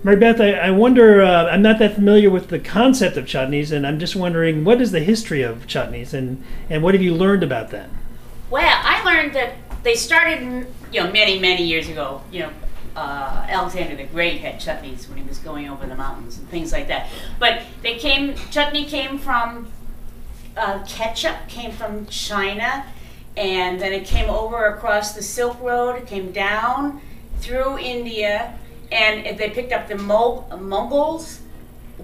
Mary Beth, I wonder, I'm not that familiar with the concept of chutneys, and I'm just wondering, what is the history of chutneys, and what have you learned about that? Well, I learned that they started, many, many years ago. Alexander the Great had chutneys when he was going over the mountains and things like that. But chutney came from, ketchup came from China, and then it came over across the Silk Road, it came down through India, and they picked up the Mongols,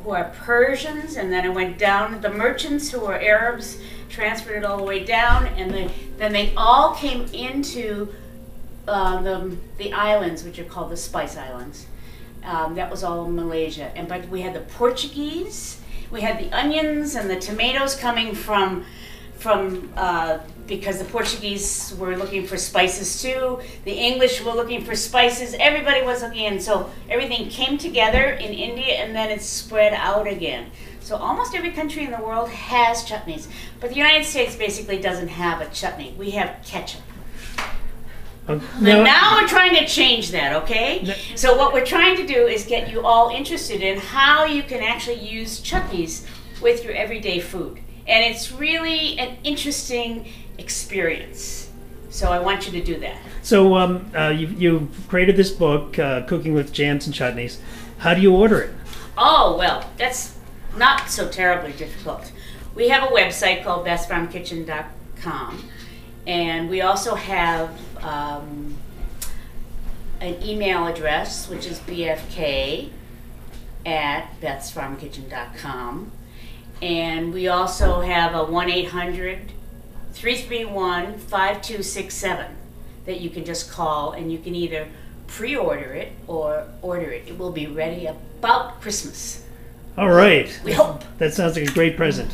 who are Persians, and then it went down. The merchants, who were Arabs, transferred it all the way down, and then they all came into the islands, which are called the Spice Islands. That was all in Malaysia. But we had the Portuguese, we had the onions and the tomatoes coming from because the Portuguese were looking for spices too. The English were looking for spices. Everybody was looking, and so everything came together in India, and then it spread out again. So almost every country in the world has chutneys, but the United States basically doesn't have a chutney. We have ketchup. Now we're trying to change that, okay? So what we're trying to do is get you all interested in how you can actually use chutneys with your everyday food. And it's really an interesting experience. So I want you to do that. So you've created this book, Cooking with Jams and Chutneys. How do you order it? Oh, well, that's not so terribly difficult. We have a website called BethsFarmKitchen.com. And we also have an email address, which is bfk@BethsFarmKitchen.com. And we also have a 1-800-331-5267 that you can just call, and you can either pre-order it or order it. It will be ready about Christmas. All right. We hope. That sounds like a great present.